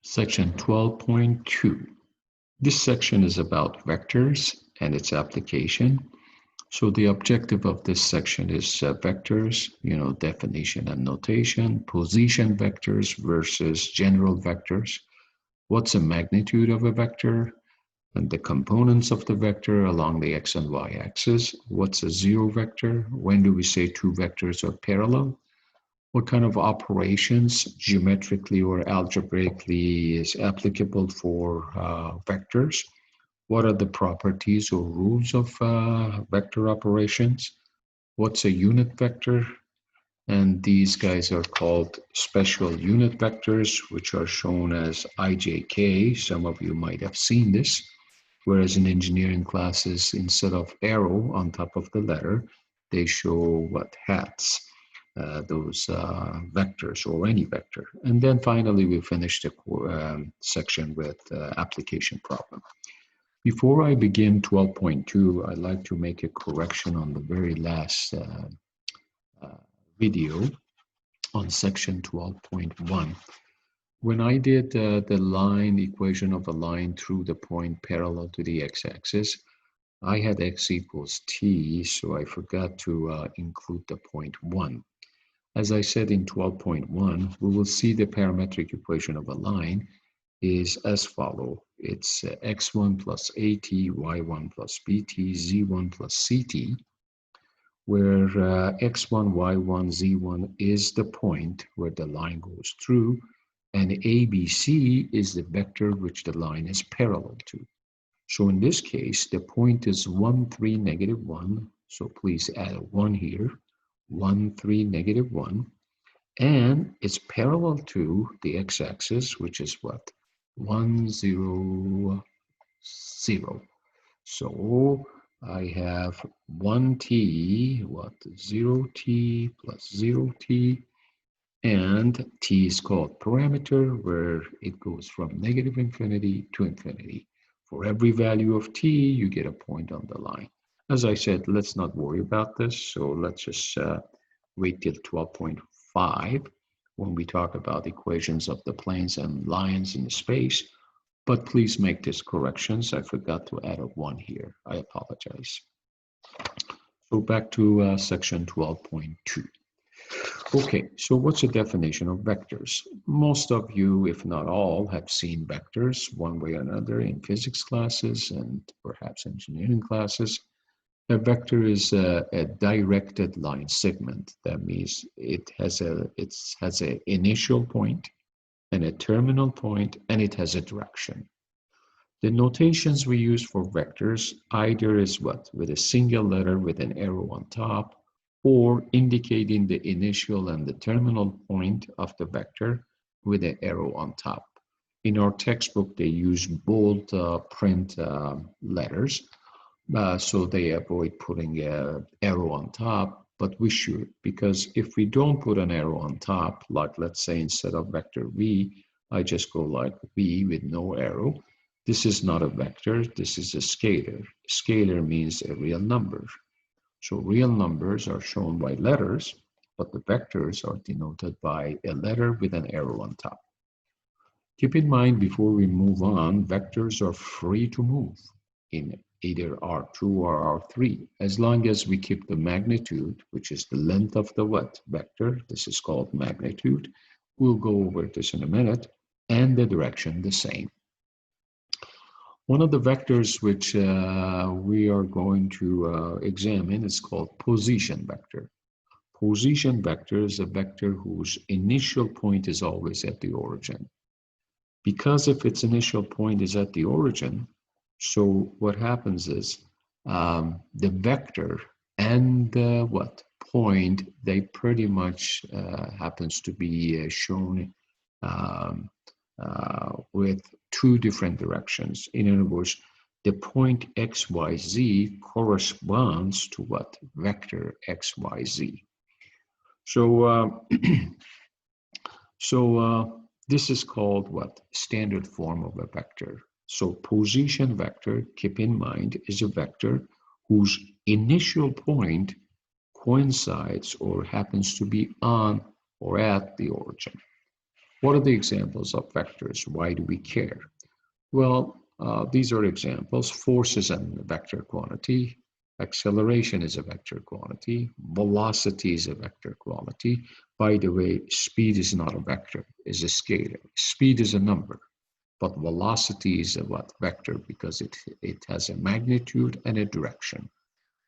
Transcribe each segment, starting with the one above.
Section 12.2. This section is about vectors and its application. So the objective of this section is vectors, definition and notation, position vectors versus general vectors. What's the magnitude of a vector? And the components of the vector along the x and y axis. What's a zero vector? When do we say two vectors are parallel? What kind of operations, geometrically or algebraically, is applicable for vectors? What are the properties or rules of vector operations? What's a unit vector? And these guys are called special unit vectors, which are shown as IJK. Some of you might have seen this. Whereas in engineering classes, instead of arrow on top of the letter, they show what hats. Those vectors or any vector. And then finally, we finish the section with application problem. Before I begin 12.2, I'd like to make a correction on the very last video on section 12.1. When I did the line equation of a line through the point parallel to the x-axis, I had x equals t, so I forgot to include the point 1. As I said in 12.1, we will see the parametric equation of a line is as follows. It's x1 plus at, y1 plus bt, z1 plus ct, where x1, y1, z1 is the point where the line goes through, and abc is the vector which the line is parallel to. So in this case, the point is 1, 3, negative 1. So please add a 1 here. 1, 3, negative 1, and it's parallel to the x-axis, which is what? 1, 0, 0. So I have 1t, 0t plus 0t, and t is called parameter, where it goes from negative infinity to infinity. For every value of t, you get a point on the line. As I said, let's not worry about this. So let's just wait till 12.5 when we talk about equations of the planes and lines in space. But please make these corrections. I forgot to add a 1 here. I apologize. So back to section 12.2. Okay, so what's the definition of vectors? Most of you, if not all, have seen vectors one way or another in physics classes and perhaps engineering classes. A vector is a directed line segment. That means it has an initial point and a terminal point, and it has a direction. The notations we use for vectors either is what? With a single letter with an arrow on top, or indicating the initial and the terminal point of the vector with an arrow on top. In our textbook, they use bold print letters. So they avoid putting an arrow on top, but we should, because if we don't put an arrow on top, like let's say instead of vector v, I just go like v with no arrow. This is not a vector, this is a scalar. Scalar means a real number. So real numbers are shown by letters, but the vectors are denoted by a letter with an arrow on top. Keep in mind, before we move on, vectors are free to move in either R2 or R3, as long as we keep the magnitude, which is the length of the what? Vector. This is called magnitude. We'll go over this in a minute, and the direction the same. One of the vectors which we are going to examine is called position vector. Position vector is a vector whose initial point is always at the origin. Because if its initial point is at the origin, so what happens is the vector and the point, they pretty much happens to be shown with two different directions. In other words, the point xyz corresponds to what? Vector xyz. So, this is called what? Standard form of a vector. So position vector, keep in mind, is a vector whose initial point coincides or happens to be on or at the origin. What are the examples of vectors? Why do we care? Well, these are examples. Force is a vector quantity. Acceleration is a vector quantity. Velocity is a vector quantity. By the way, speed is not a vector, it's a scalar. Speed is a number, but velocity is a what? Vector, because it has a magnitude and a direction.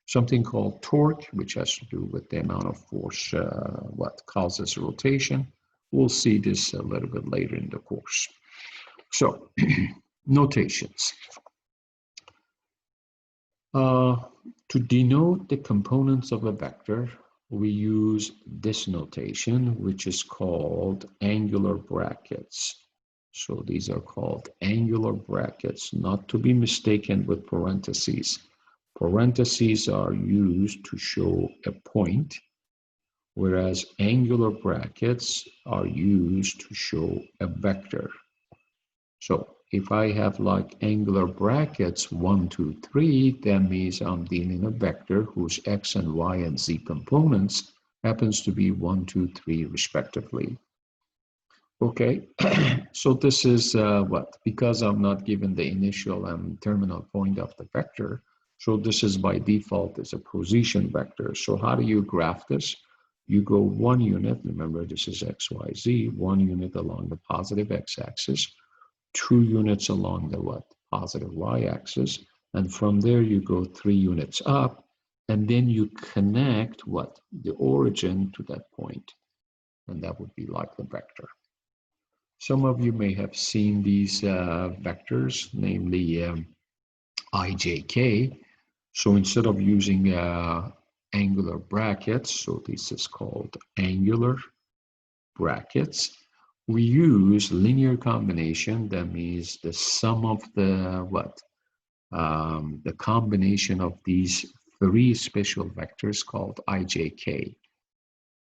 Something called torque, which has to do with the amount of force, what causes rotation. We'll see this a little bit later in the course. So, notations. To denote the components of a vector, we use this notation, which is called angular brackets. So these are called angular brackets, not to be mistaken with parentheses. Parentheses are used to show a point, whereas angular brackets are used to show a vector. So if I have like angular brackets 1, 2, 3, that means I'm dealing a vector whose x and y and z components happens to be 1, 2, 3 respectively. Okay, so this is what? Because I'm not given the initial and terminal point of the vector, so this is by default is a position vector. So how do you graph this? You go 1 unit, remember this is x, y, z, 1 unit along the positive x-axis, 2 units along the what? Positive y-axis, and from there you go 3 units up, and then you connect what? The origin to that point, and that would be like the vector. Some of you may have seen these vectors, namely ijk. So instead of using angular brackets, so this is called angular brackets, we use linear combination. That means the sum of the what? The combination of these 3 special vectors called ijk.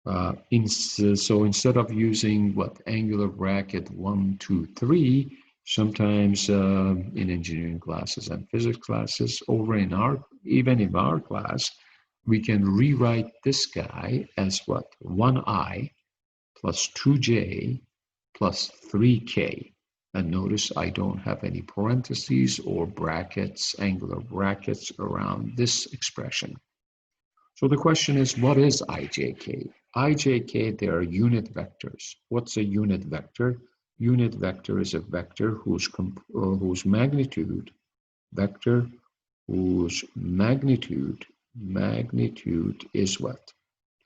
So instead of using what? Angular bracket 1, 2, 3, sometimes in engineering classes and physics classes, even in our class, we can rewrite this guy as what? 1i plus 2j plus 3k. And notice I don't have any parentheses or brackets, angular brackets around this expression. So the question is, what is ijk? ijk, they are unit vectors. What's a unit vector? Unit vector is a vector whose magnitude is what?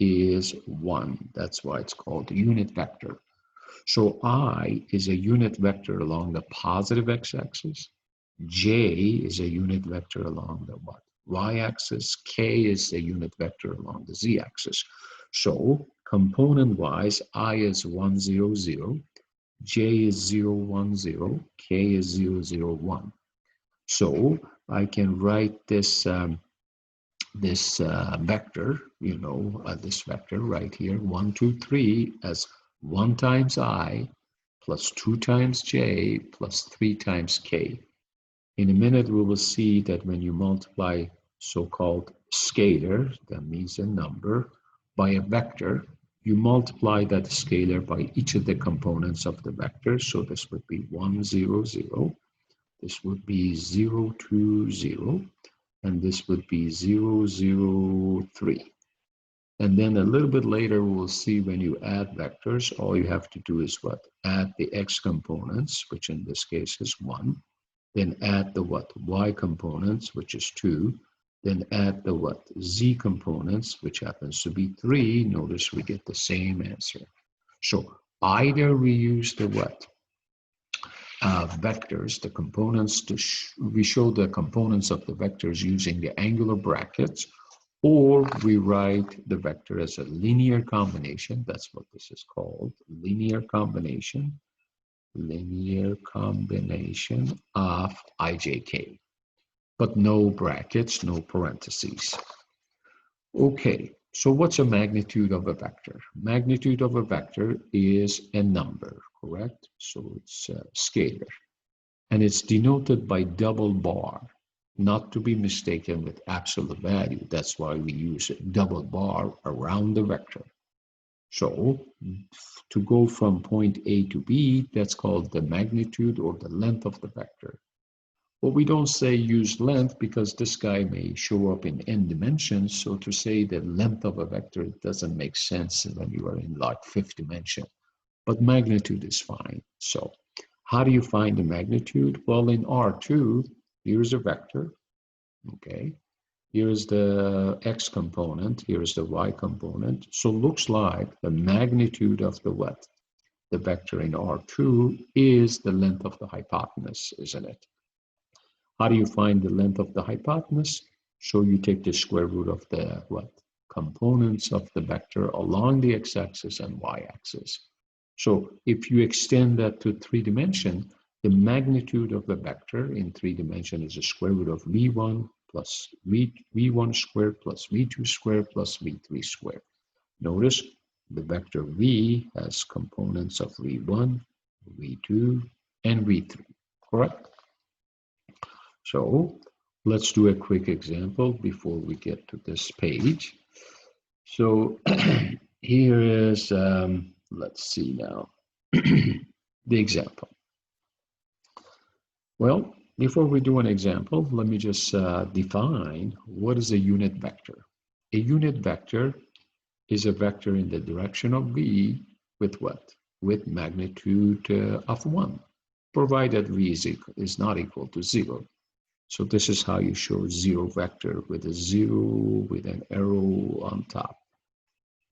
Is 1. That's why it's called a unit vector. So I is a unit vector along the positive x-axis. J is a unit vector along the what? Y-axis. K is a unit vector along the z-axis. So component-wise, I is 1, 0, 0. J is 0, 1, 0. K is 0, 0, 1. So I can write this vector, this vector right here, 1, 2, 3, as 1 times I plus 2 times j plus 3 times k. In a minute, we will see that when you multiply so-called scalar, that means a number, by a vector, you multiply that scalar by each of the components of the vector. So this would be 1, 0, 0. This would be 0, 2, 0. And this would be 0, 0, 3. And then a little bit later, we'll see when you add vectors, all you have to do is what? Add the x components, which in this case is 1. Then add the what? Y components, which is 2. Then add the what? Z components, which happens to be 3. Notice we get the same answer. So either we use the what? Vectors, the components, we show the components of the vectors using the angular brackets, or we write the vector as a linear combination. That's what this is called, linear combination of ijk, but no brackets, no parentheses. Okay, so what's a magnitude of a vector? Magnitude of a vector is a number, correct? So it's a scalar, and it's denoted by double bar, not to be mistaken with absolute value. That's why we use a double bar around the vector. So to go from point A to B, that's called the magnitude or the length of the vector. Well, we don't say use length because this guy may show up in n dimensions. So to say the length of a vector, it doesn't make sense when you are in like fifth dimension. But magnitude is fine. So how do you find the magnitude? Well, in R2, here's a vector, okay? Here's the x component, here's the y component. So looks like the magnitude of the what? The vector in R2 is the length of the hypotenuse, isn't it? How do you find the length of the hypotenuse? So you take the square root of the what? Components of the vector along the x-axis and y-axis. So if you extend that to 3-dimension, the magnitude of the vector in 3-dimension is the square root of v1 plus v1 squared plus v2 squared plus v3 squared. Notice the vector v has components of v1, v2, and v3, correct? So let's do a quick example before we get to this page. So here is, let's see now, the example. Well, before we do an example, let me just define what is a unit vector. A unit vector is a vector in the direction of v with what? With magnitude of 1, provided v is not equal to 0. So this is how you show zero vector with a 0 with an arrow on top.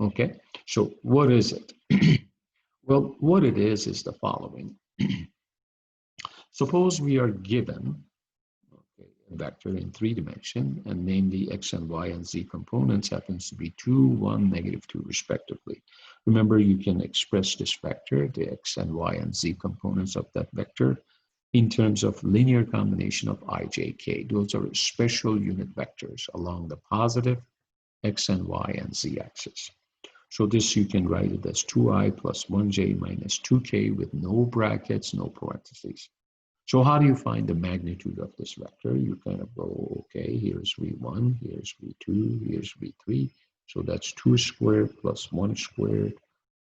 Okay, so what is it? Well, what it is the following. Suppose we are given a vector in 3-dimension, and namely x and y and z components happens to be 2, 1, -2 respectively. Remember, you can express this vector, the x and y and z components of that vector, in terms of linear combination of I, j, k. Those are special unit vectors along the positive x and y and z axis. So this you can write it as 2i plus 1j minus 2k with no brackets, no parentheses. So how do you find the magnitude of this vector? You kind of go, okay, here's v1, here's v2, here's v3. So that's 2 squared plus 1 squared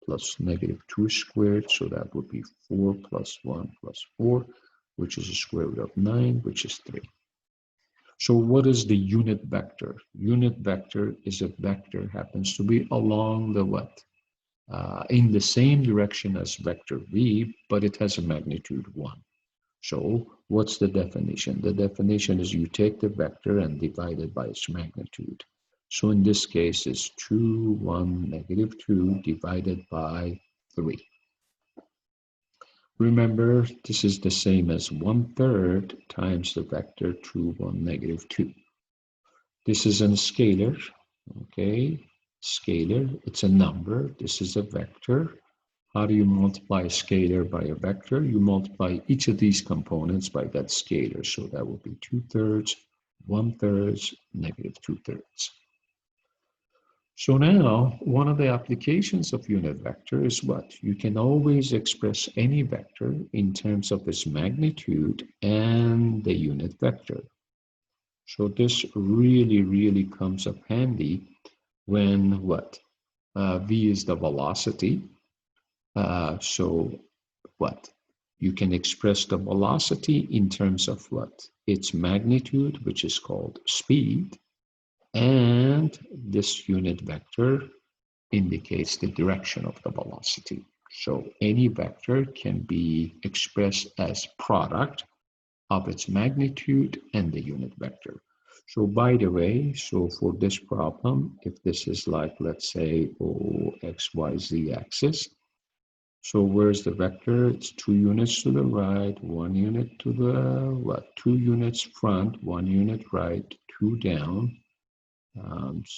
plus -2 squared. So that would be 4 plus 1 plus 4, which is a square root of 9, which is 3. So what is the unit vector? Unit vector is a vector happens to be along the what? In the same direction as vector v, but it has a magnitude 1. So what's the definition? The definition is you take the vector and divide it by its magnitude. So in this case, it's 2, 1, -2 divided by 3. Remember, this is the same as 1/3 times the vector 2, 1, -2. This is a scalar, okay? Scalar, it's a number. This is a vector. How do you multiply a scalar by a vector? You multiply each of these components by that scalar. So that would be 2/3, 1/3, -2/3. So now, one of the applications of unit vector is what? You can always express any vector in terms of its magnitude and the unit vector. So this really comes up handy when what? V is the velocity. So what? You can express the velocity in terms of what? Its magnitude, which is called speed. And this unit vector indicates the direction of the velocity. So any vector can be expressed as product of its magnitude and the unit vector. So by the way, so for this problem, if this is like, let's say, x, y, z axis, so where's the vector? It's 2 units to the right, 1 unit to the what? 2 units front, 1 unit right, 2 down.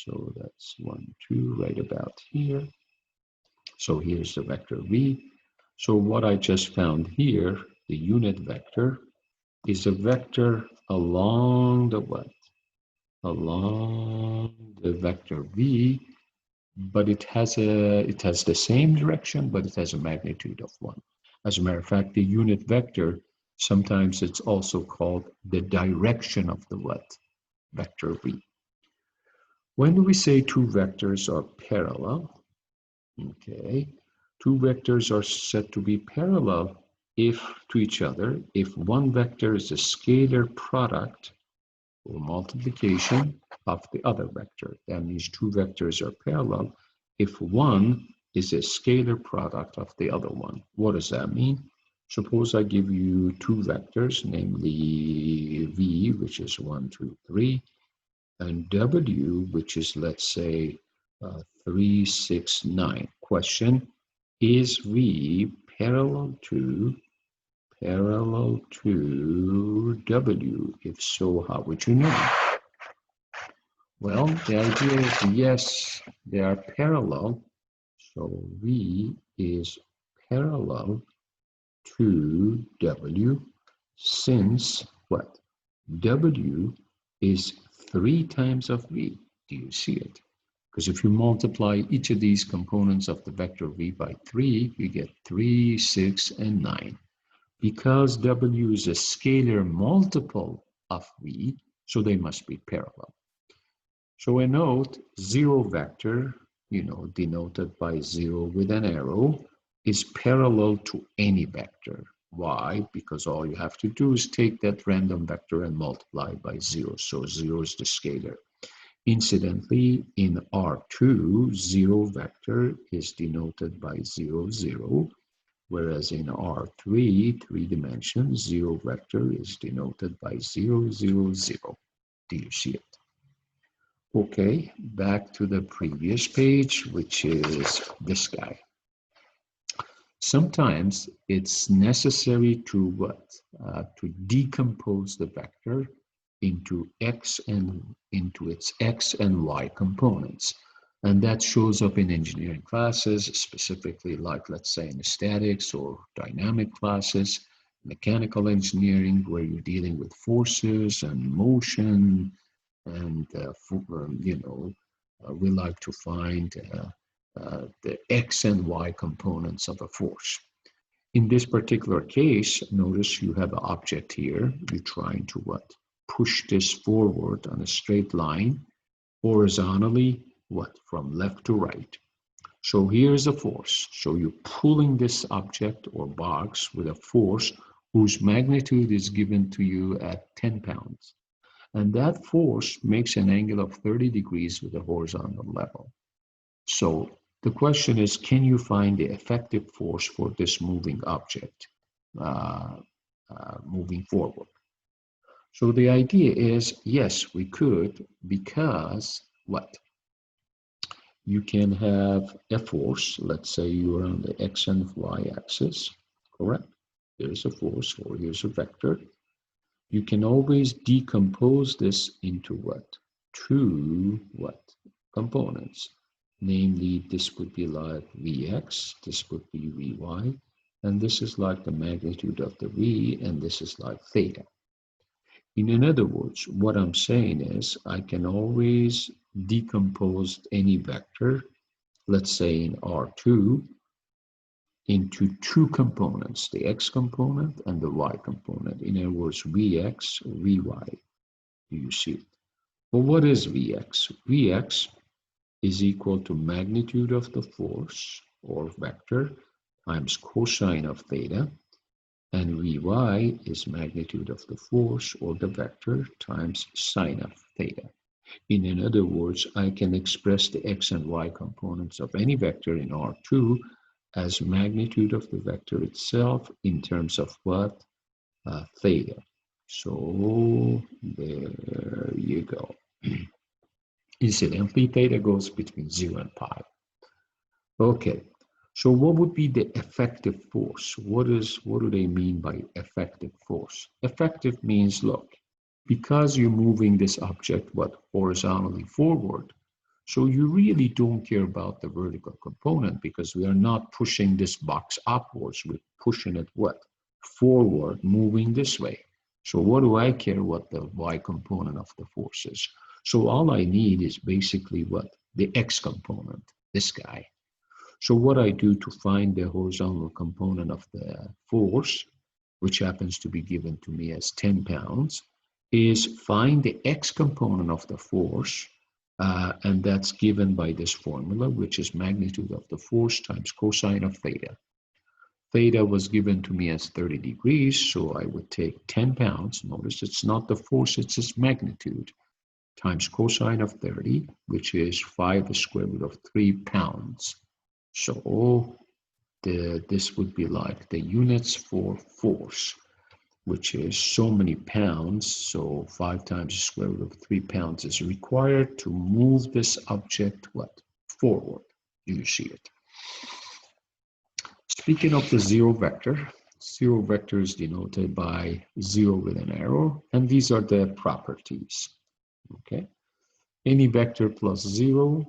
So that's 1, 2 right about here. So here's the vector v. So what I just found here, the unit vector, is a vector along the what? Along the vector v, but it has the same direction, but it has a magnitude of 1. As a matter of fact, the unit vector, sometimes it's also called the direction of the what? Vector v. When we say two vectors are parallel, Okay. Two vectors are said to be parallel if to each other if one vector is a scalar product or multiplication of the other vector. That means two vectors are parallel if one is a scalar product of the other one. What does that mean? Suppose I give you two vectors, namely v, which is 1, 2, 3, and w, which is, let's say, 3, 6, 9. Question, is v parallel to w? If so, how would you know? Well, the idea is yes, they are parallel. So v is parallel to w since what? W is 3 times of v. Do you see it? Because if you multiply each of these components of the vector v by 3, you get 3, 6, and 9. Because w is a scalar multiple of v, so they must be parallel. So a note, 0 vector, denoted by 0 with an arrow, is parallel to any vector. Why? Because all you have to do is take that random vector and multiply by 0. So 0 is the scalar. Incidentally, in R2, 0 vector is denoted by 0, 0, whereas in R3, 3 dimensions, 0 vector is denoted by 0, 0, 0. Do you see it? Okay, back to the previous page, which is this guy. Sometimes it's necessary to what? To decompose the vector into its x and y components. And that shows up in engineering classes, specifically like, let's say, in statics or dynamic classes, mechanical engineering, where you're dealing with forces and motion, and we like to find the x and y components of a force. In this particular case, notice you have an object here. You're trying to what? Push this forward on a straight line, horizontally, what? From left to right. So here's a force. So you're pulling this object or box with a force whose magnitude is given to you at 10 pounds. And that force makes an angle of 30 degrees with a horizontal level. So the question is, can you find the effective force for this moving object moving forward? So the idea is, yes, we could, because what? You can have a force, let's say you're on the x and y axis, correct? Here's a force, or here's a vector. You can always decompose this into what? Two what? Components. Namely, this would be like Vx, this would be Vy, and this is like the magnitude of the V, and this is like theta. In other words, what I'm saying is I can always decompose any vector, let's say in R2, into two components, the x component and the y component. In other words, Vx, Vy. Do you see it? Well, what is Vx? Vx is equal to magnitude of the force or vector times cosine of theta, and Vy is magnitude of the force or the vector times sine of theta. In other words, I can express the x and y components of any vector in R2 as magnitude of the vector itself in terms of what? Theta. So there you go. Incidentally, theta goes between 0 and pi. Okay, so what would be the effective force? What do they mean by effective force? Effective means, look, because you're moving this object, what, horizontally forward, so you really don't care about the vertical component because we are not pushing this box upwards, we're pushing it what? Forward, moving this way. So what do I care what the y component of the force is? So all I need is basically what? The x component, this guy. So what I do to find the horizontal component of the force, which happens to be given to me as 10 pounds, is find the x component of the force And that's given by this formula, which is magnitude of the force times cosine of theta. Theta was given to me as 30 degrees, so I would take 10 pounds. Notice it's not the force, it's its magnitude, times cosine of 30, which is 5 square root of 3 pounds. So this would be like the units for force, which is so many pounds. So 5 times the square root of 3 pounds is required to move this object what? Forward. You see it. Speaking of the zero vector is denoted by 0 with an arrow, and these are the properties. Okay. Any vector plus 0,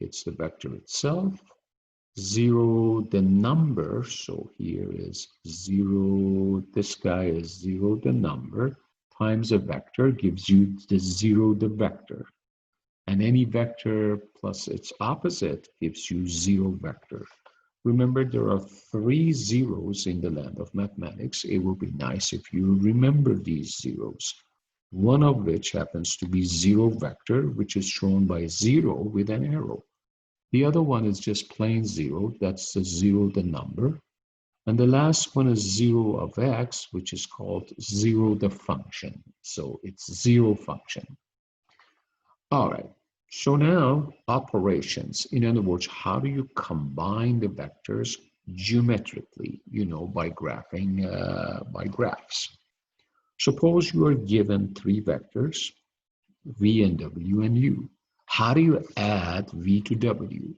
it's the vector itself. 0, the number, so here is 0, this guy is 0, the number, times a vector gives you the 0, the vector. And any vector plus its opposite gives you 0 vector. Remember, there are 3 zeros in the land of mathematics. It will be nice if you remember these zeros. One of which happens to be 0 vector, which is shown by 0 with an arrow. The other one is just plain 0, that's the 0, the number. And the last one is 0 of x, which is called 0, the function. So it's 0 function. All right, so now operations. In other words, how do you combine the vectors geometrically, by graphing, by graphs. Suppose you are given 3 vectors, v and w and u. How do you add v to w?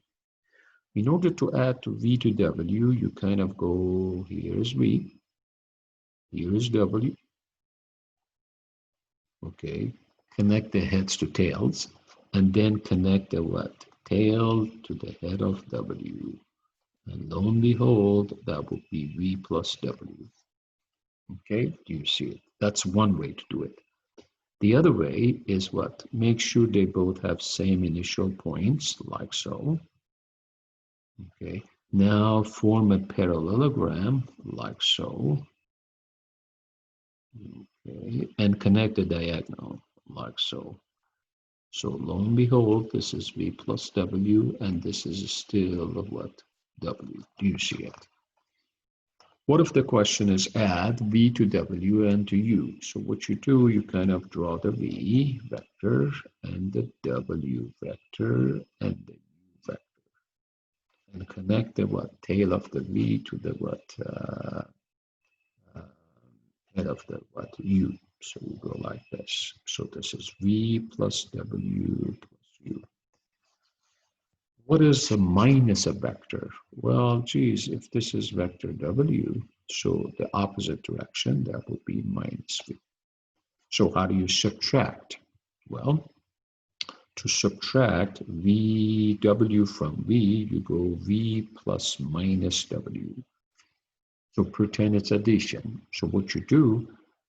In order to add to v to w, you kind of go, here's v, here's w. Okay, connect the heads to tails, and then connect the what? Tail to the head of w. And lo and behold, that would be v plus w. Okay, do you see it? That's one way to do it. The other way is what? Make sure they both have same initial points, like so. Okay, now form a parallelogram, like so. Okay, and connect the diagonal, like so. So lo and behold, this is v plus w, and this is still what? W. Do you see it? What if the question is add v to w and to u? So what you do, you kind of draw the v vector and the w vector and the u vector, and connect the what? Tail of the v to the what? Head of the what? U. So we go like this. So this is v plus w plus u. What is a minus a vector? Well, geez, if this is vector w, so the opposite direction, that would be minus v. So how do you subtract? Well, to subtract vw from v, you go v plus minus w. So pretend it's addition. So what you do,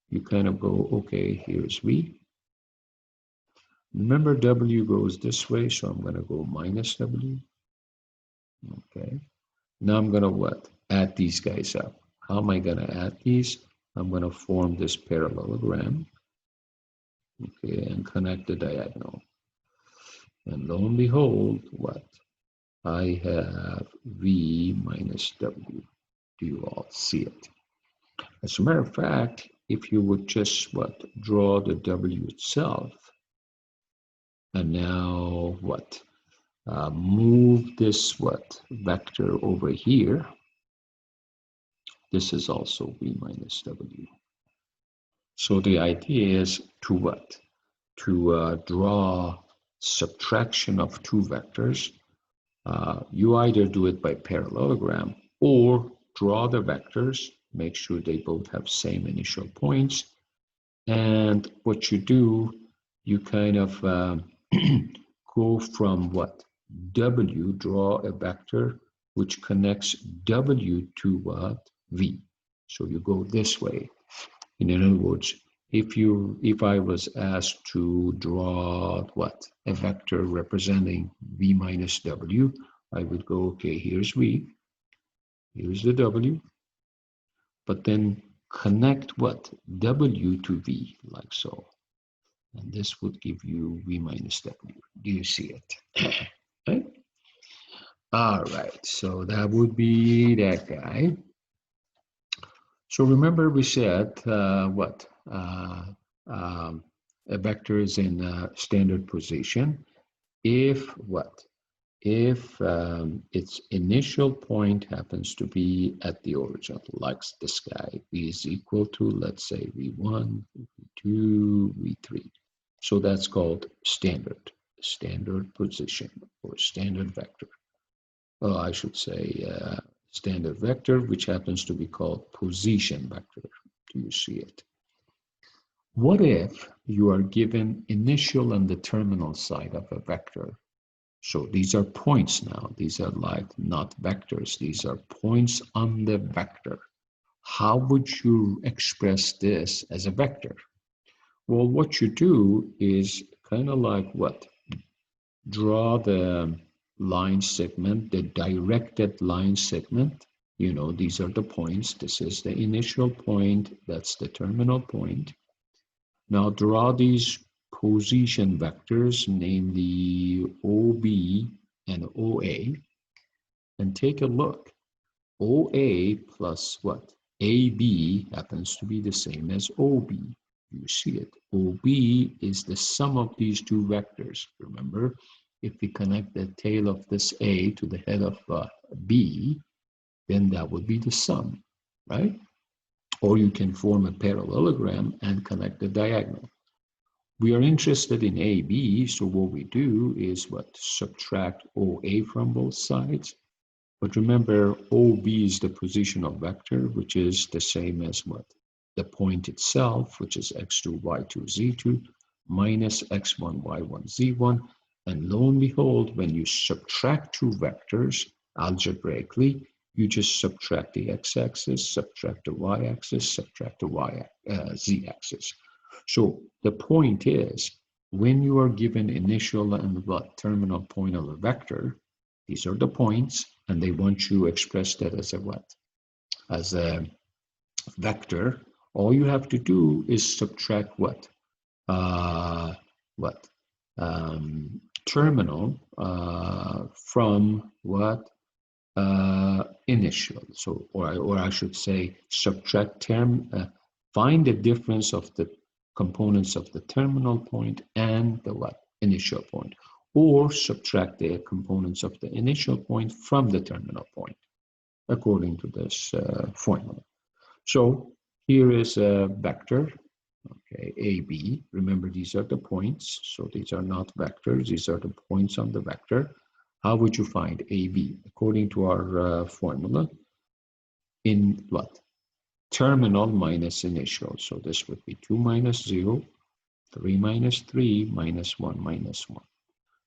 you kind of go, okay, here's v. Remember, w goes this way, so I'm going to go minus w. Okay. Now I'm going to what? Add these guys up. How am I going to add these? I'm going to form this parallelogram. Okay, and connect the diagonal. And lo and behold, what? I have v minus w. Do you all see it? As a matter of fact, if you would just what? Draw the w itself. And now what? Move this what? Vector over here. This is also v minus w. So the idea is to what? To draw subtraction of 2 vectors. You either do it by parallelogram or draw the vectors, make sure they both have same initial points. And what you do, you kind of go from what? W, draw a vector which connects W to what? V. So you go this way. In other words, if I was asked to draw what? A vector representing V minus W, I would go, okay, here's V, here's the W, but then connect what? W to V, like so. And this would give you V minus W. Do you see it? Right? All right, so that would be that guy. So remember we said what? A vector is in standard position if what? If its initial point happens to be at the origin, like this guy, V is equal to, let's say, V1, V2, V3. So that's called standard position or standard vector. Oh, I should say standard vector, which happens to be called position vector. Do you see it? What if you are given initial and the terminal side of a vector? So these are points now. These are like not vectors. These are points on the vector. How would you express this as a vector? Well, what you do is kind of like what? Draw the line segment, the directed line segment. You know, these are the points. This is the initial point. That's the terminal point. Now draw these position vectors, namely OB and OA, and take a look. OA plus what? AB happens to be the same as OB. You see it. OB is the sum of these two vectors. Remember, if we connect the tail of this A to the head of B, then that would be the sum, right? Or you can form a parallelogram and connect the diagonal. We are interested in AB, so what we do is what? Subtract OA from both sides. But remember, OB is the positional vector, which is the same as what? The point itself, which is x2, y2, z2, minus x1, y1, z1. And lo and behold, when you subtract two vectors algebraically, you just subtract the x-axis, subtract the y-axis, subtract the z-axis. So the point is, when you are given initial and what? Terminal point of a vector, these are the points, and they want you to express that as a what? As a vector. All you have to do is subtract what? Terminal from what? Initial. So, or I should say, subtract find the difference of the components of the terminal point and the what? Initial point. Or subtract the components of the initial point from the terminal point, according to this formula. So here is a vector, okay, AB. Remember, these are the points, so these are not vectors, these are the points on the vector. How would you find AB? According to our formula, in what? Terminal minus initial. So this would be 2 minus 0, 3 minus 3, minus 1 minus 1.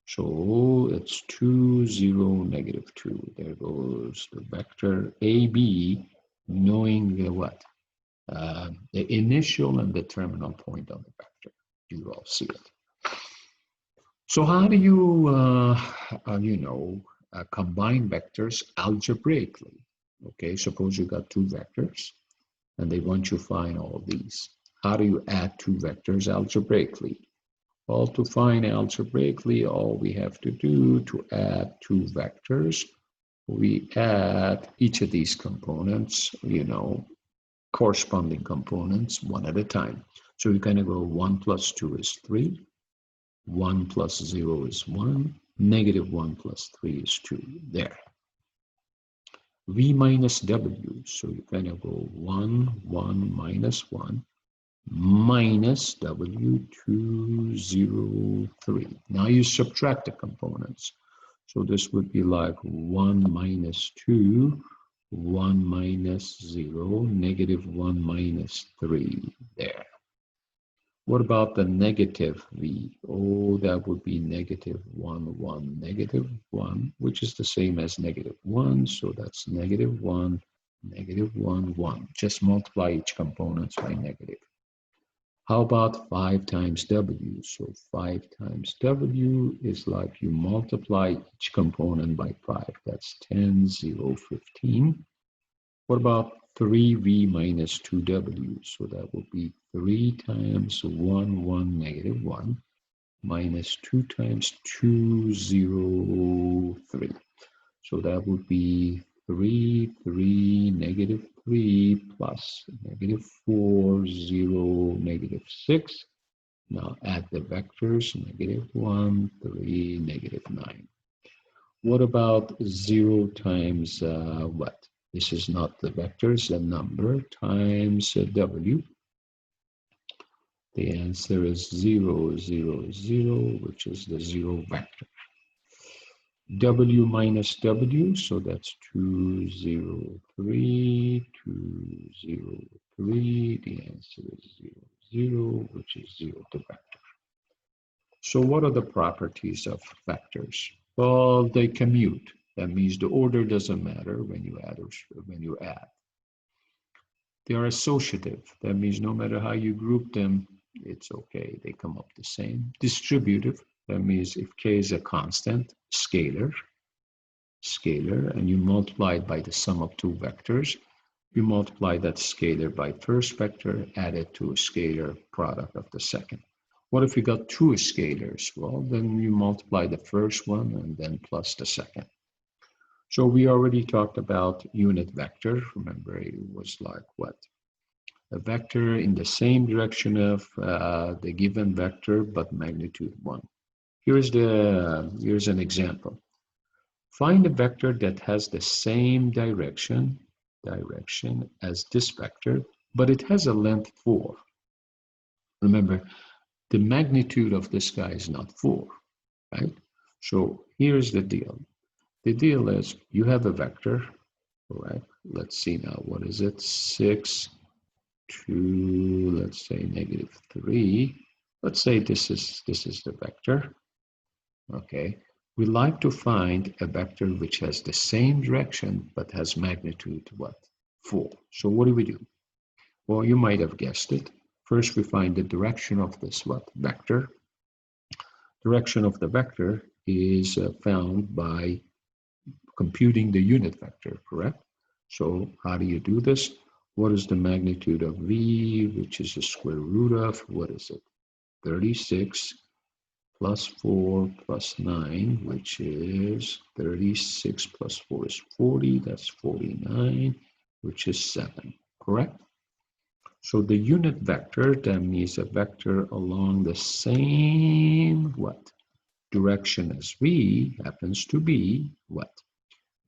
So it's 2, 0, negative 2. There goes the vector AB, knowing the what? The initial and the terminal point on the vector. Do you all see it? So how do you, combine vectors algebraically? Okay, suppose you got two vectors, and they want you to find all these. How do you add two vectors algebraically? Well, to find algebraically, all we have to do to add two vectors, we add each of these components, corresponding components one at a time. So we're going to go 1 plus 2 is 3, 1 plus 0 is 1, negative 1 plus 3 is 2. There. V minus W, so you're going to go 1, 1, minus 1, minus W, 2, 0, 3. Now you subtract the components. So this would be like 1 minus 2, 1 minus 0, negative 1 minus 3. There. What about the negative V? Oh, that would be negative 1, 1, negative 1, which is the same as negative 1. So that's negative 1, negative 1, 1. Just multiply each component by negative. How about 5 times W? So 5 times W is like you multiply each component by 5. That's 10, 0, 15. What about 3v minus 2w. So that will be 3 times 1, 1, negative 1, minus 2 times 2, 0, 3. So that would be 3, 3, negative 3, plus negative 4, 0, negative 6. Now add the vectors, negative 1, 3, negative 9. What about 0 times what? This is not the vector, it's a number, times w. The answer is 0, 0, 0, which is the 0 vector. W minus W, so that's 2, 0, 3, 2, 0, 3. The answer is 0, 0, which is 0 to vector. So what are the properties of vectors? Well, they commute. That means the order doesn't matter when you add. They are associative. That means no matter how you group them, it's okay. They come up the same. Distributive. That means if k is a constant, scalar, and you multiply it by the sum of two vectors, you multiply that scalar by first vector, add it to a scalar product of the second. What if you got two scalars? Well, then you multiply the first one and then plus the second. So we already talked about unit vector. Remember, it was like what? A vector in the same direction of the given vector, but magnitude 1. Here's an example. Find a vector that has the same direction as this vector, but it has a length 4. Remember, the magnitude of this guy is not 4, right? So here's the deal. The deal is you have a vector, all right? Let's see now, what is it? 6, 2, let's say negative 3. Let's say this is the vector, okay? We like to find a vector which has the same direction but has magnitude what? 4. So what do? Well, you might have guessed it. First, we find the direction of this what? Vector. Direction of the vector is found by computing the unit vector, correct? So how do you do this? What is the magnitude of v, which is the square root of, what is it? 36 plus 4 plus 9, which is 36 plus 4 is 40, that's 49, which is 7, correct? So the unit vector, that means a vector along the same what? Direction as v happens to be what?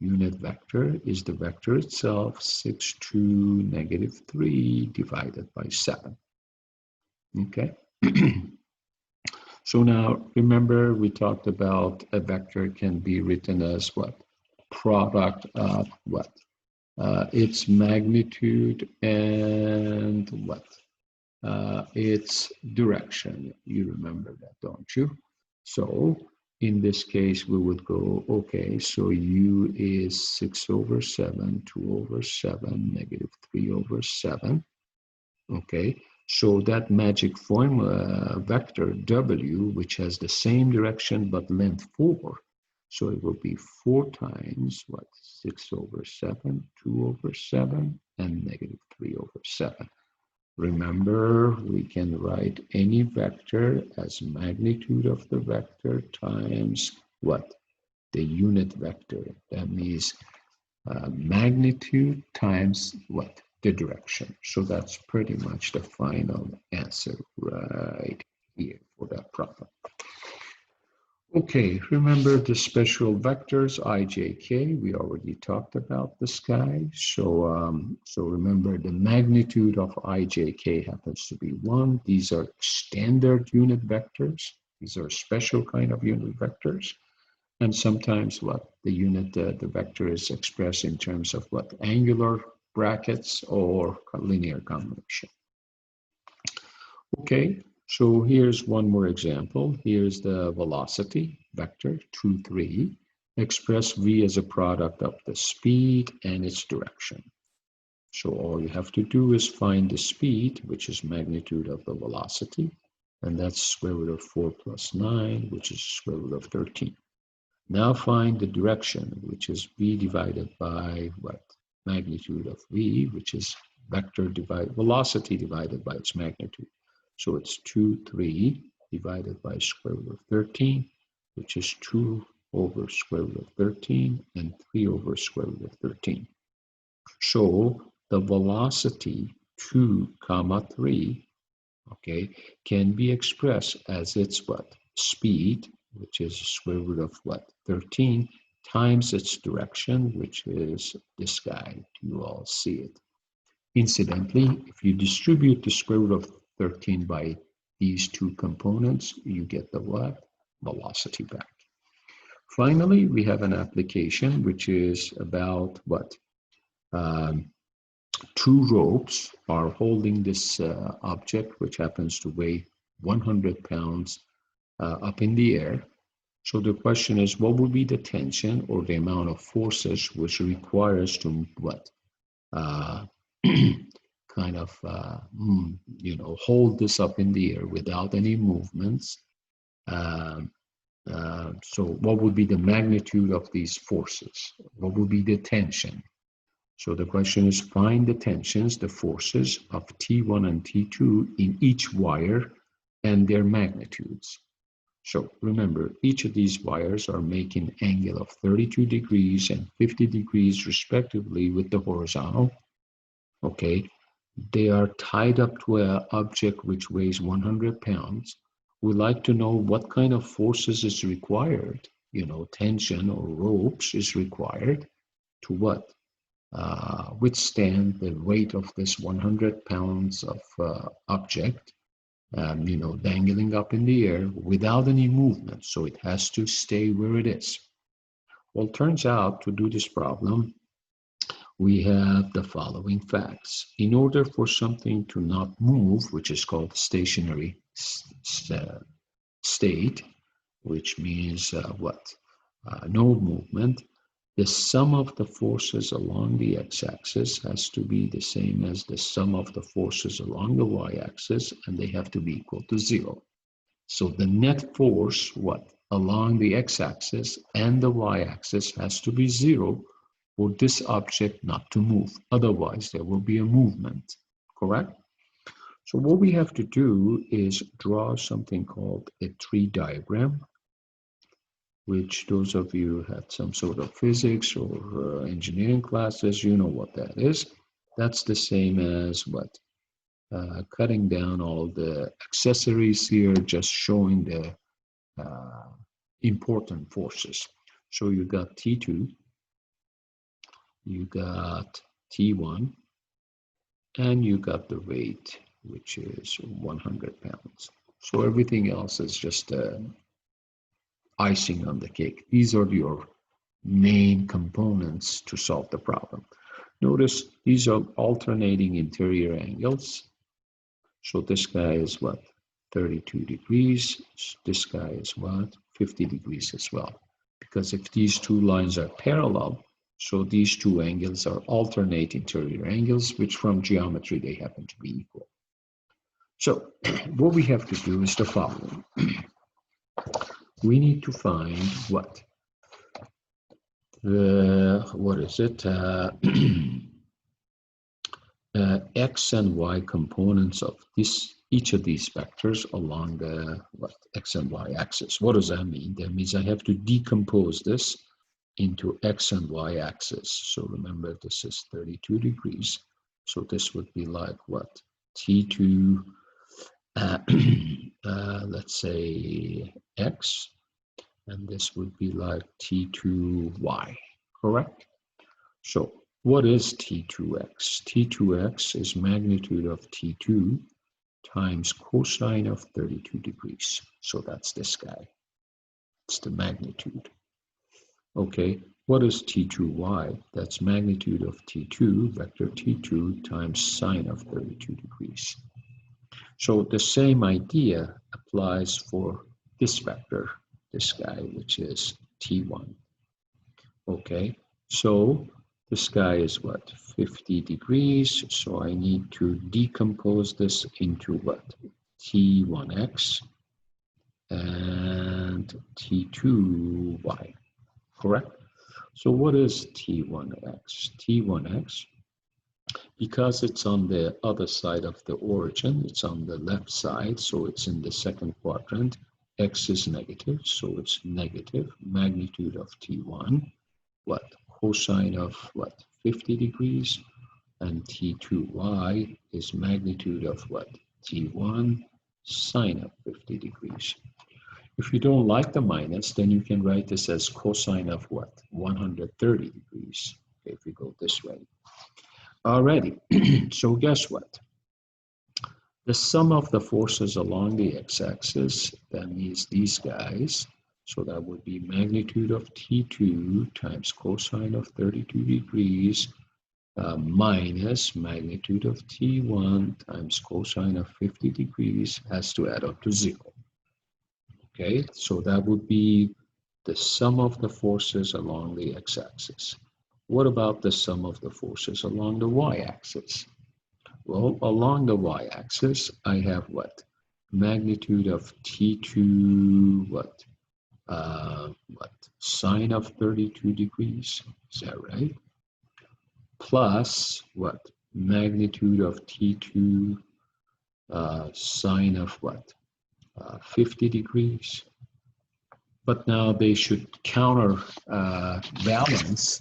Unit vector is the vector itself, 6, 2, negative 3 divided by 7. Okay? So now, remember we talked about a vector can be written as what? Product of what? Its magnitude and what? Its direction. You remember that, don't you? So in this case, we would go, okay, so u is 6 over 7, 2 over 7, negative 3 over 7. Okay, so that magic formula vector w, which has the same direction but length 4, so it will be 4 times what? 6 over 7, 2 over 7, and negative 3 over 7. Remember, we can write any vector as magnitude of the vector times what? The unit vector. That means magnitude times what? The direction. So that's pretty much the final answer right here for that problem. Okay, remember the special vectors, I, J, K. We already talked about this guy. So, so remember the magnitude of I, J, K happens to be 1. These are standard unit vectors. These are special kind of unit vectors. And sometimes what? The vector is expressed in terms of what? Angular brackets or linear combination. Okay, so here's one more example. Here's the velocity vector, 2, 3. Express v as a product of the speed and its direction. So all you have to do is find the speed, which is magnitude of the velocity, and that's square root of 4 plus 9, which is square root of 13. Now find the direction, which is v divided by what? magnitude of v, which is velocity divided by its magnitude. So it's 2, 3 divided by square root of 13, which is 2 over square root of 13 and 3 over square root of 13. So the velocity 2 comma 3, okay, can be expressed as its what? Speed, which is square root of what? 13 times its direction, which is this guy. You all see it. Incidentally, if you distribute the square root of 13 by these two components, you get the what? Velocity back. Finally, we have an application which is about what? Two ropes are holding this object, which happens to weigh 100 pounds up in the air. So the question is, what would be the tension or the amount of forces which requires to what? Kind of, hold this up in the air without any movements. So what would be the magnitude of these forces? What would be the tension? So the question is, find the tensions, the forces of T1 and T2 in each wire and their magnitudes. So remember, each of these wires are making an angle of 32 degrees and 50 degrees respectively with the horizontal. Okay, they are tied up to an object which weighs 100 pounds. We like to know what kind of forces is required, tension or ropes is required to what? Withstand the weight of this 100 pounds of object, dangling up in the air without any movement. So it has to stay where it is. Well, it turns out to do this problem, we have the following facts. In order for something to not move, which is called stationary state, which means no movement, the sum of the forces along the x-axis has to be the same as the sum of the forces along the y-axis, and they have to be equal to 0. So the net force, along the x-axis and the y-axis has to be 0 for this object not to move. Otherwise, there will be a movement, correct? So what we have to do is draw something called a tree diagram, which those of you who had some sort of physics or engineering classes, you know what that is. That's the same as cutting down all the accessories here, just showing the important forces. So you got T2, you got T1, and you got the weight, which is 100 pounds. So everything else is just icing on the cake. These are your main components to solve the problem. Notice these are alternating interior angles. So this guy is 32 degrees. This guy is 50 degrees as well. Because if these two lines are parallel, so these two angles are alternate interior angles, which from geometry, they happen to be equal. So what we have to do is the following. We need to find x and y components of each of these vectors along the x and y axis. What does that mean? That means I have to decompose this into x and y axis. So remember, this is 32 degrees. So this would be like T2, let's say x, and this would be like T2y, correct? So what is T2x? T2x is magnitude of T2 times cosine of 32 degrees. So that's this guy. It's the magnitude. Okay, what is T2y? That's magnitude of T2, vector T2 times sine of 32 degrees. So the same idea applies for this vector, this guy, which is T1. Okay, so this guy is 50 degrees. So I need to decompose this into T1x and T2y, correct? So what is T1x? T1x, because it's on the other side of the origin, it's on the left side, so it's in the second quadrant. X is negative, so it's negative magnitude of T1. What? Cosine of what? 50 degrees. And T2y is magnitude of what? T1 sine of 50 degrees. If you don't like the minus, then you can write this as cosine of what? 130 degrees, okay, if we go this way. Alrighty, so guess what? The sum of the forces along the x-axis, that means these guys, so that would be magnitude of T2 times cosine of 32 degrees minus magnitude of T1 times cosine of 50 degrees has to add up to 0. Okay, so that would be the sum of the forces along the x-axis. What about the sum of the forces along the y-axis? Well, along the y-axis, I have what? Magnitude of T2, what? Sine of 32 degrees, is that right? Plus, what? Magnitude of T2, sine of what? 50 degrees. But now they should counter balance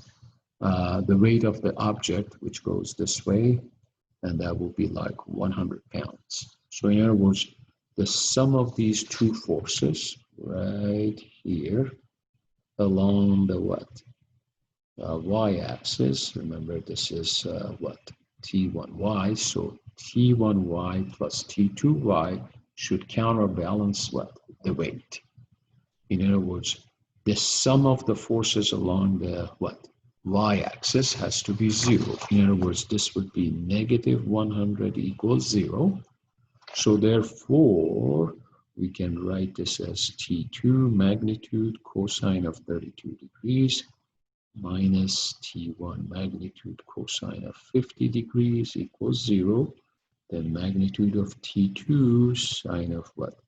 the weight of the object, which goes this way, and that will be like 100 pounds. So in other words, the sum of these two forces right here along the what? Y-axis. Remember, this is what? T1y. So T1y plus T2y should counterbalance what? The weight. In other words, the sum of the forces along the what? Y-axis has to be 0. In other words, this would be negative 100 equals 0. So therefore, we can write this as T2 magnitude cosine of 32 degrees minus T1 magnitude cosine of 50 degrees equals 0. Then magnitude of T2 sine of what?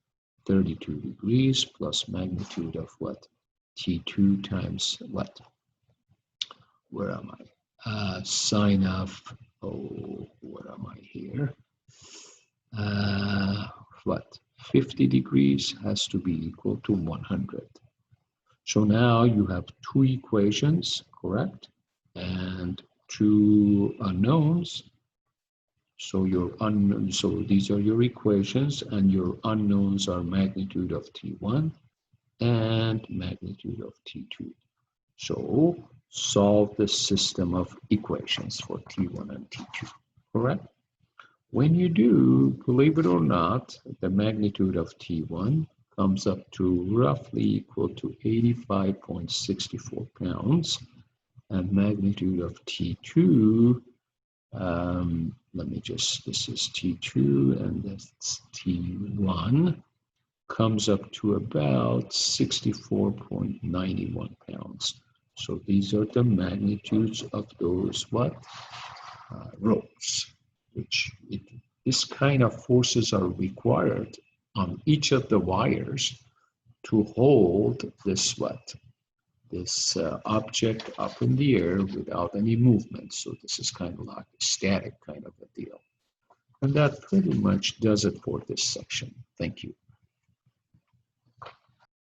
32 degrees plus magnitude of what? T2 times what? Where am I? Sine of, oh, where am I here? What? 50 degrees has to be equal to 100. So now you have two equations, correct? And two unknowns. So so these are your equations, and your unknowns are magnitude of T1 and magnitude of T2. So solve the system of equations for T1 and T2, correct? When you do, believe it or not, the magnitude of T1 comes up to roughly equal to 85.64 pounds, and magnitude of T2, this is T2 and that's T1, comes up to about 64.91 pounds. So these are the magnitudes of those what? Ropes, which this kind of forces are required on each of the wires to hold this what? This object up in the air without any movement. So this is kind of like a static kind of a deal. And that pretty much does it for this section. Thank you.